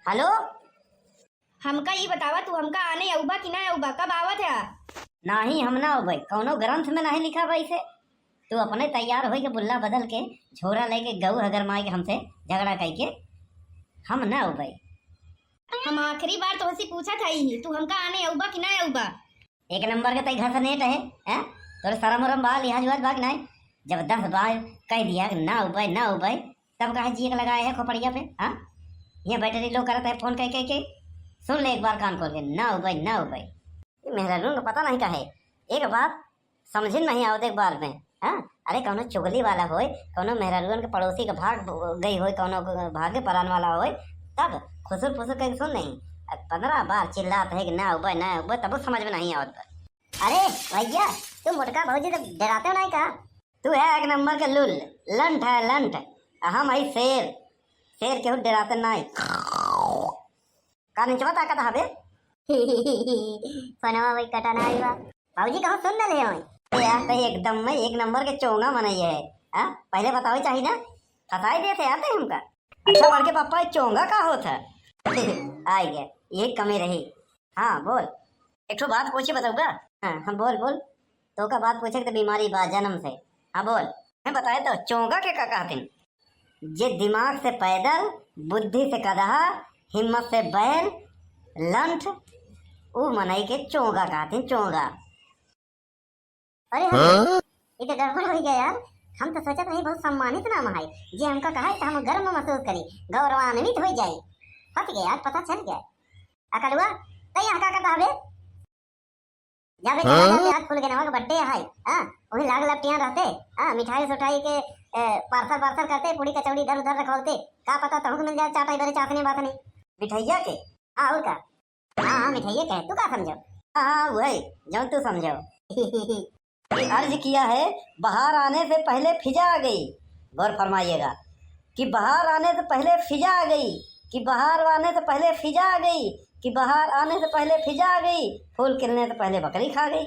Hello. हमका ये बतावा तू हमका आने अउबा कि ना अउबा कब आवत है? नाही हम ना हो भाई, कौनो ग्रंथ में नहीं लिखा भाई से। तू अपने तैयार हो के बुल्ला बदल के झोरा लेके गऊ हगर मार के हमसे झगड़ा करके हम ना हो भाई। हम आखिरी बार तुमसे पूछा था ही तू हमका आने अउबा कि ना अउबा। एक नंबर के तई घर से नेट है हैं? तोरे शरम उरम बा लिहाज हुआ बाग नहीं। जब 10 बार कह दिया कि ना हो भाई ना हो भाई, तब कहे जीक लगाए है खोपड़िया पे। हाँ, यहाँ बैटरी लो करता है फोन कह के सुन ले एक बार कान खोल के, ना हो भाई ना हो भाई। मेहरा को पता नहीं कहे एक बात समझ नहीं आओ एक बार में। हाँ, अरे कौनो चुगली वाला होए, कौनो मेहरारून के पड़ोसी के भाग गई होए, कौनो भागे परान वाला होए, तब खुसुर फुसुर करके सुन नहीं। 15 बार चिल्लाते है कि ना उबे ना उबे, तब समझ में नहीं आवत। अरे भैया तुम मोटका भौजी तो डराते हो नहीं का? तू है एक नंबर के लुल, लंठ है लंठ। हम आई शेर, शेर केहू डराते नहीं। का नीचवा ताकत हबे फनवा वही कटाना आईवा भौजी कहो सुन न ले होई यार। तो एकदम में एक नंबर के चोंगा मनाइए है। हां, पहले बताओ चाहिए ना, फसाई देते आते हमका। अच्छा बड़ के पापा चोंगा का होता आई गया, ये कमी रही। हाँ बोल, एक ठो बात पूछी बताऊंगा। हाँ हम बोल बोल, तो का बात पूछे तो बीमारी बा जन्म से। हाँ बोल, मैं बताए तो चोंगा के का कहते? जे दिमाग से पैदल, बुद्धि से गधा, हिम्मत से बैल, लंठ, वो मनाई के चोंगा कहते चोंगा। अरे ये तो गड़बड़ हो गया यार। हम तो सोचते नहीं बहुत सम्मानित नाम है, जे हमका कहा तो हम गर्व महसूस करी, गौरवान्वित हो जाए। फंस गया यार, पता चल गया। अकलुआ तई यहाँ का कहता हबे? जाबे जाबे हाथ खुल गया ना, बर्थडे है। हां, वही लाग लपटियां रहते। हां, मिठाई सुठाई के पार्सल पार्सल करते, पूरी कचौड़ी इधर उधर रखवाते। का पता तहु मिल जाए चाटा इधर चाटने बात नहीं मिठाइया के। हां और का? हां मिठाइया के तू का समझो? हां वही जो तू समझो। अर्ज किया है बाहर आने से पहले फिजा आ गई। गौर फरमाइएगा कि बाहर आने से पहले फिजा आ गई, कि बाहर आने से पहले फिजा आ गई, कि बाहर आने से पहले फिजा आ गई, फूल खिलने से पहले बकरी खा गई।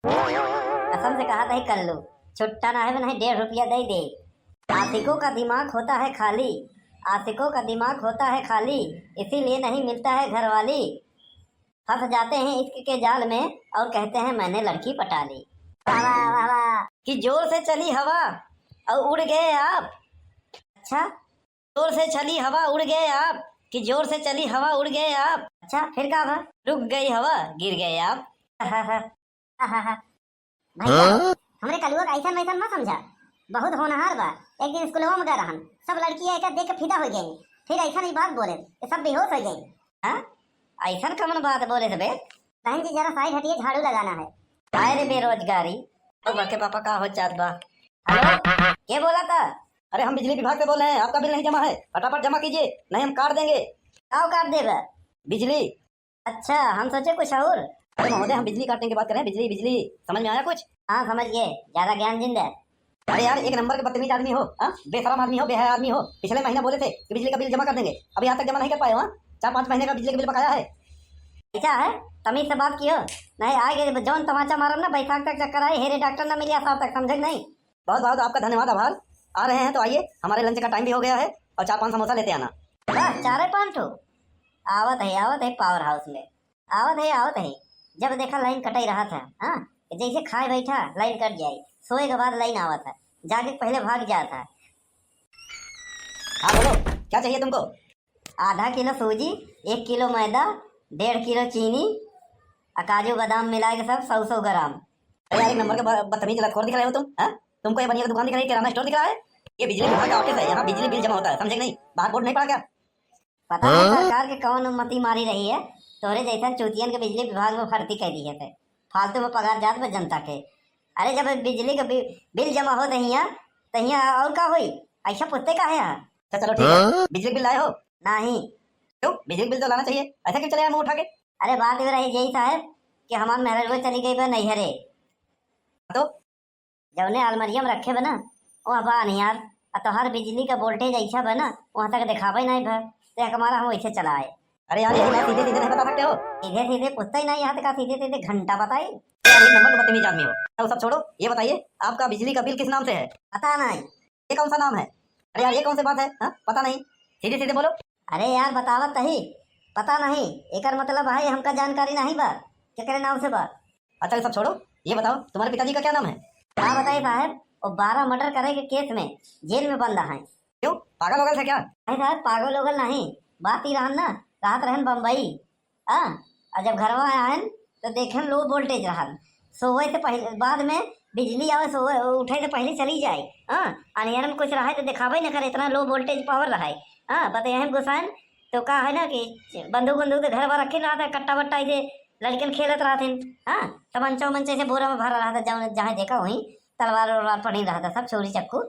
कसम से कहा था ही कर लो, छुट्टा ना है नहीं 1.5 रुपया दे दे। आशिकों का दिमाग होता है खाली, आशिकों का दिमाग होता है खाली, इसीलिए नहीं मिलता है घरवाली। फंस जाते हैं इश्क के जाल में और कहते हैं मैंने लड़की पटा ली। वाह वाह वाह, कि जोर से चली हवा और उड़ गए आप। अच्छा, जोर से चली हवा उड़ गए आप, कि जोर से चली हवा उड़ गए आप। अच्छा फिर क्या था? रुक गई हवा गिर गए आप। भैया हमरे कलुआ का ऐसा वैसा मत समझा, बहुत होनहार बा। एक दिन स्कूलवा में गए रहन, सब लड़कियां एक देख के फिदा हो गई, फिर ऐसा नहीं बात बोले, सब बेहोश हो गई। हां, ऐसा कमन बात बोले थे बे? बहन जी जरा साइड हटिए, झाड़ू लगाना है। अरे बेरोजगारी तो बड़के पापा का हो जात बा। हेलो, क्या बोला था? अरे हम बिजली विभाग से बोल रहे हैं, आपका बिल नहीं जमा है, फटाफट जमा कीजिए नहीं हम काट देंगे। क्या काट देगा? बिजली। अच्छा हम सोचे कुछ और। अरे महोदय हम बिजली काटने की बात कर रहे हैं, बिजली बिजली, समझ में आया कुछ? हाँ समझ गए, ज्यादा ज्ञान जिंदा। अरे यार एक नंबर के बदतमीज आदमी हो, बेशरम आदमी हो, बेहया आदमी हो। पिछले महीना बोले थे कि बिजली का बिल जमा कर देंगे, अभी आज तक जमा नहीं कर पाए हो। 4-5 महीने का बिजली का बिल बकाया है। ऐसा है, तमीज से बात कियो नहीं आगे जौन तमाचा मारम ना, बैसाख तक चक्कर आए, हेरे डॉक्टर ना मिलिया साहब तक, समझे नहीं? बहुत बहुत आपका धन्यवाद, आभार। आ रहे हैं तो आइए, हमारे लंच का टाइम भी हो गया है, और 4-5 समोसा लेते आना। बस 4-5 ठो आवत है पावर हाउस में, आवत है। जब देखा लाइन कटाई रहा था। हाँ, जैसे खाए बैठा लाइन कट जाए, सोए के बाद लाइन आवा था, जाके पहले भाग जाता। हाँ बोलो क्या चाहिए तुमको? आधा किलो सूजी, 1 किलो मैदा, 1.5 किलो चीनी, काजू बादाम मिला के सब 100 ग्राम। अरे यार एक नंबर के बदतमीज लतखोर दिख रहे हो तुम। हाँ, तुमको ये बनिया दुकान दिख रही है, किराना स्टोर दिख रहा है? ये बिजली विभाग का ऑफिस है, यहाँ बिजली बिल जमा होता है, समझे नहीं? बाहर बोर्ड नहीं पड़ा क्या? पता नहीं सरकार के कौन मती मारी रही है, तोरे जैसा चूतियन के बिजली विभाग में भर्ती कर दी है, फालतू में पगार जात में जनता के। अरे जब बिजली का बिल जमा हो तो यहाँ और का हुई, ऐसा पूछते का है यहाँ? चलो ठीक है, बिजली बिल लाए हो? नहीं। क्यों? बिजली बिल तो लाना चाहिए, ऐसा क्यों चले यार मुँह उठा के? अरे बात ये रही यही साहब कि हमारे मेहर चली गई बा नैहरे, तो जौने अलमरियम रखे बना वहाँ बा नहीं यार, तो हर बिजली का वोल्टेज ऐसा बना वहाँ तक दिखावा ही नहीं भर, तो हमारा हम वैसे चलाए। अरे यार यही बात सीधे सीधे नहीं बता सकते हो? सीधे सीधे पूछता ही नहीं, यहाँ तक सीधे सीधे घंटा बताई। एक नंबर का बदतमीज आदमी हो। तो सब छोड़ो, ये बताइए आपका बिजली का बिल किस नाम से है? पता नहीं। ये कौन सा नाम है? अरे यार ये कौन सी बात है? हाँ पता नहीं, सीधे सीधे बोलो। अरे यार बतावत तही, पता नहीं एकर मतलब है हमका जानकारी नहीं बा केकरे नाम से बा। अच्छा ये सब छोड़ो, ये बताओ तुम्हारे पिताजी का क्या नाम है? क्या बताइए साहब, वो 12 मर्डर करे के केस में जेल में बंद है। क्यों, पागल वगल है क्या? नहीं साहब, पागल वगल नहीं, बात ही रहन ना, रात रहन बम्बई। हाँ, और जब घरवा आयन तो देखे लो वोल्टेज रहन, सोवे से पहले बाद में बिजली आवे, सोवे उठे से पहले चली जाए। हाँ, अनियर में कुछ रहा है तो दिखावे न करे, इतना लो वोल्टेज पावर रहा है। हाँ बताए गुस्साइन तो का है ना कि बंदूक बंदूक तो घर पर रखे रहा था, कट्टा वट्टा ऐसे लड़कन खेलत रहा थे। हाँ, तमंचा उमंचा से बोरा में भरा रहा था, जहाँ देखा वहीं तलवार वलवार पड़ी रहा था, सब चोरी चक्कू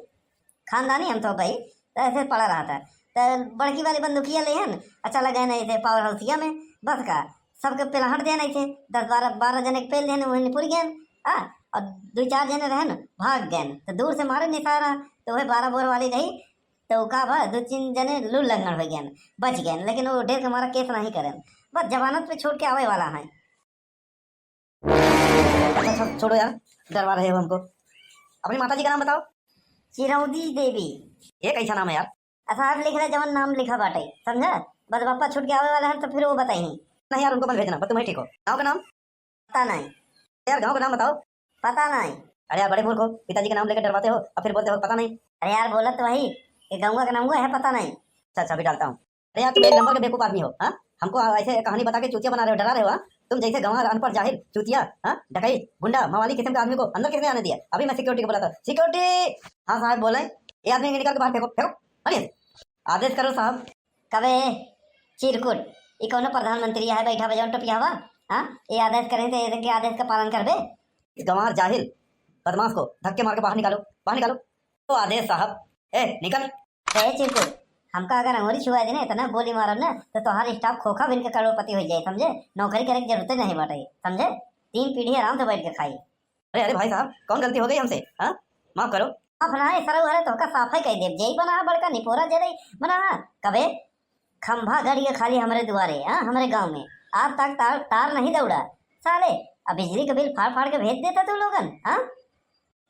खानदानी हम तो भाई, तो ऐसे पड़ा रहा था। तो बड़की वाली बंदूकिया ले हन, अच्छा लगे नहीं थे पावर हाउसिया में, बस का सबके पेलहट दे नहीं थे, 10-12 जने के पेल देने वही पुर गए। हाँ, और 2-4 जने रहे न भाग गए, तो दूर से मारे निशाना, तो वही 12 बोर वाली रही, तो का भा 2-3 जने लूल लंगड़ हो गए, बच गए, लेकिन वो ढेर के हमारा केस नहीं करें, बस जमानत पे छोड़ के आवे वाला है। अच्छा छोड़ो यार, डरवा रहे हो हमको। अपनी माता जी का नाम बताओ। चिरौदी देवी। ये कैसा नाम है यार? साहब लिख रहे जवन नाम लिखा बाटे, समझा, बस पापा छूट के आवे वाला है तो फिर वो बताई नहीं यार, उनको मत भेजना, बस तुम्हें ठीक हो। गाँव का नाम पता नहीं यार, गाँव का नाम बताओ। पता नहीं। अरे यार बड़े मूर्ख हो, पिताजी का नाम लेकर डरवाते हो और फिर बोलते हो पता नहीं। अरे यार बोला तो वही कि गाँव का नाम हुआ है, पता नहीं। अच्छा अभी डालता हूँ। अरे यार तुम एक नंबर के बेवकूफ आदमी हो। हाँ, हमको ऐसे कहानी बता के चूतिया बना रहे हो, डरा रहे हो। तुम जैसे गंवार अनपढ़ जाहिल चूतिया, हाँ डकई गुंडा मवाली किस्म के आदमी को अंदर किसने आने दिया? अभी मैं सिक्योरिटी को बुलाता हूँ। सिक्योरिटी। हाँ साहब बोले, ये आदमी निकल के बाहर फेंको फेंको, अरे आदेश करो साहब। कबे चिरकुट ये कौन प्रधानमंत्री है बैठा बजाओ टोपिया हुआ? हाँ, ये आदेश करें तो इनके आदेश का पालन करबे? इस गंवार जाहिल बदमाश को धक्के मार के बाहर निकालो, बाहर निकालो। तो आदेश साहब। ए निकल। ए चिरकुट, हमका अगर अंगूरी छुआ देना इतना बोली मारब ना तो तुम्हारा स्टाफ खोखा बिन के करोड़पति हो जाए, समझे? नौकरी करे की जरूरत नहीं बाटे, समझे? 3 पीढ़ी आराम से बैठ के खाई। अरे अरे भाई साहब, कौन गलती हो गई हमसे? हाँ माफ करो। अपना सर उहरे तो का साफाई कह दे, जई बना बड़का निपोरा जरे बना। कबे खंभा गड़िए खाली हमारे दुआरे, हाँ हमारे गांव में आज तक तार नहीं दौड़ा साले। अब बिजली का बिल फाड़ फाड़ के भेज देता तू लोगन। हाँ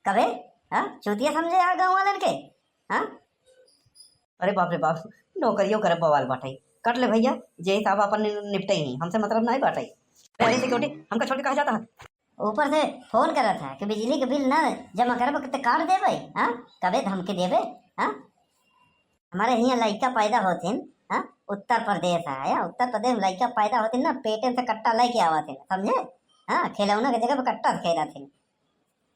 कबे, हाँ चूतिया समझे यहाँ गाँव वालन के। हाँ अरे बाप रे बाप, नौकरियों करे बवाल बाटे, कट ले भैया, जे साहब अपन निपटे ही, हमसे मतलब नहीं बाटे। अरे सिक्योरिटी, हमका छोड़ के कहा जाता है? ऊपर से फोन करा था कि बिजली के बिल ना जमा करब कितने काट देवे। हाँ कबे धमकी देवे? हाँ हमारे यहाँ लड़का पैदा होते, हाँ उत्तर प्रदेश है, उत्तर प्रदेश में लड़का पैदा होते ना पेटे से कट्टा लेके आवाते, समझे? हाँ खिलौना की जगह पे कट्टा खेला थे।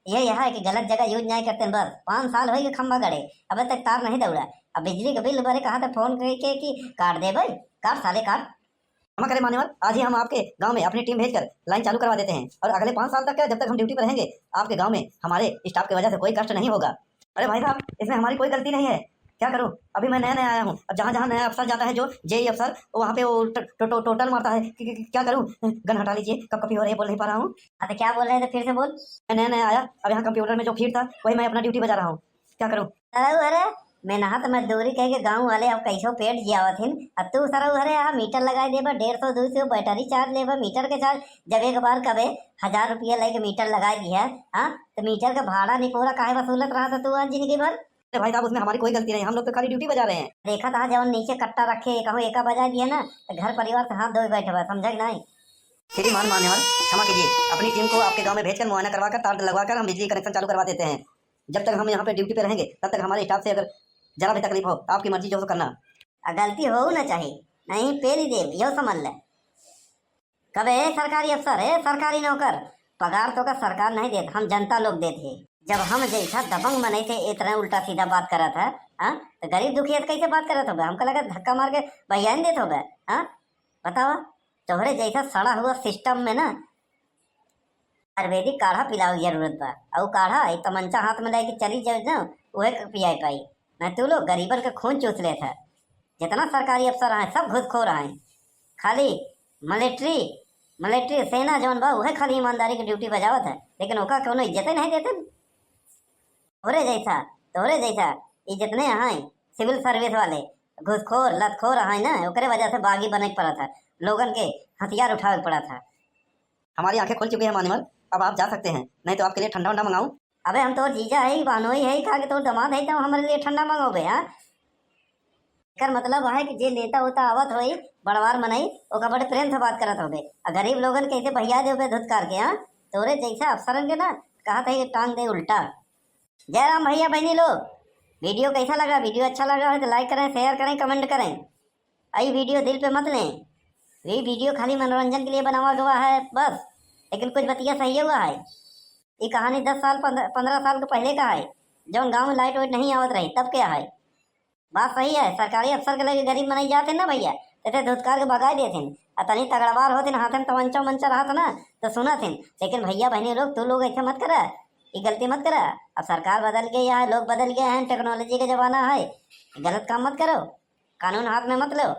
ये है कि गलत जगह यूज नहीं करते, बस 5 साल हो गए खंभा गड़े, अब तक तार नहीं दौड़ा। अब बिजली का बिल बारे कहा था फोन करके कि काट दे भाई, काट साले काट। हम करे मान्यवर, आज ही हम आपके गांव में अपनी टीम भेजकर लाइन चालू करवा देते हैं, और अगले 5 साल तक क्या, जब तक हम ड्यूटी पर रहेंगे आपके गांव में हमारे स्टाफ की वजह से कोई कष्ट नहीं होगा। अरे भाई साहब, इसमें हमारी कोई गलती नहीं है, क्या करूँ? अभी मैं नया नया आया हूँ, अब जहाँ जहाँ नया अफसर जाता है, जो जेई अफसर, वहाँ पे वो टोटल मारता है कि क्या करूँ? गन हटा लीजिए, कब कभी हो रही है, बोल नहीं पा रहा हूँ। अरे क्या बोल रहे थे, फिर से बोल। मैं नया नया आया, अब यहाँ कंप्यूटर में जो फीड था वही मैं अपना ड्यूटी बजा रहा हूँ, क्या करूँ? अरे मैं नहा तो मजदूरी कह के गाँव वाले अब कैसो पेट जियावथिन, अब तू सर अरे यहाँ मीटर लगा देबा 150-200 बैटरी चार्ज लेबा, मीटर के चार्ज जब एक बार कबे 1000 रुपया लेके मीटर लगा दिया। हाँ तो मीटर का भाड़ा नहीं पूरा काहे वसूलत रहा था तू आज जिंदगी भर? अरे भाई साहब, उसमें हमारी कोई गलती नहीं, हम लोग तो खाली ड्यूटी बजा रहे हैं। देखा था जब नीचे कट्टा रखे कहो एका बजा दिया ना तो घर परिवार से हाथ धोए बैठे हुआ, समझा नहीं? श्रीमान मान्यवर क्षमा कीजिए, अपनी टीम को आपके गांव में भेजकर मुआयना करवाकर तार लगवाकर हम बिजली कनेक्शन चालू करवा देते हैं। जब तक हम यहाँ पे ड्यूटी पे रहेंगे तब तक हमारे स्टाफ से अगर जरा भी तकलीफ हो तो आपकी मर्जी जो करना। गलती हो ना चाहिए, नहीं पेली दे यो समझ ले। कबे सरकारी अफसर है, सरकारी नौकर, पगार तो का सरकार नहीं देता, हम जनता लोग देते। जब हम जैसा दबंग बने थे इतना उल्टा सीधा बात करा था, हाँ तो गरीब दुखिया कैसे बात करा था? हमको लगा धक्का मार के बयान देते हो। हाँ बताओ, तोहरे जैसा सड़ा हुआ सिस्टम में ना आयुर्वेदिक काढ़ा पिलाओ जरूरत बा, और काढ़ा तमंचा हाथ में लेके चली जाए ना वह पिया पाई, मैं तू लोग गरीबन का खून चूस ले था। जितना सरकारी अफसर हैं सब घुसखोर हैं, खाली मिलिट्री सेना जौन बा वह खाली ईमानदारी की ड्यूटी बजावत है, लेकिन ओका कोनो इज्जत नहीं देते। तोहरे जैसा ये जितने हैं सिविल सर्विस वाले घुसखोर लतखोर हैं ना, ओकरे वजह से बागी बने पड़ा था, लोगन के हथियार उठावे पड़ा था। हमारी आंखें खुल चुकी है मान्यवर, अब आप जा सकते हैं, नहीं तो आपके लिए ठंडा वंडा मंगाऊं? अबे हम तो जीजा है, बानोई है, कहा कि तो दमाद है तो हमारे लिए ठंडा मंगाओगे? हाँ कर मतलब है कि जे नेता उता आवत होई बड़वार मनई ओका बड़े प्रेम से बात करत होगे और गरीब लोगन कैसे भैया दे धुतकार के हाँ तोरे जैसा अफसरन के ना कहा था ये टांग दे उल्टा। जय राम भैया बहनी लोग, वीडियो कैसा लगा? वीडियो अच्छा लगा है तो लाइक करें, शेयर करें, कमेंट करें। आई वीडियो दिल पे मत लें, ये वीडियो खाली मनोरंजन के लिए बनावा गया है बस, लेकिन कुछ बतिया सही हुआ है। ये कहानी 10 साल 15 साल के पहले का है, जब गांव में लाइट वाइट नहीं आवत रही तब क्या है। बात सही है, सरकारी अफसर के लगे गरीब मनाई जाते ना भैया तो धुतकार के भगाई देते और तनी तगड़बार होते हाथ में तमंचा उमंचा रहा ना तो सुना थे। लेकिन भैया बहनी लोग तू लोग ऐसा मत करा, ये गलती मत करा। अब सरकार बदल गई है, लोग बदल गए हैं, टेक्नोलॉजी का जमाना है, गलत काम मत करो, कानून हाथ में मत लो।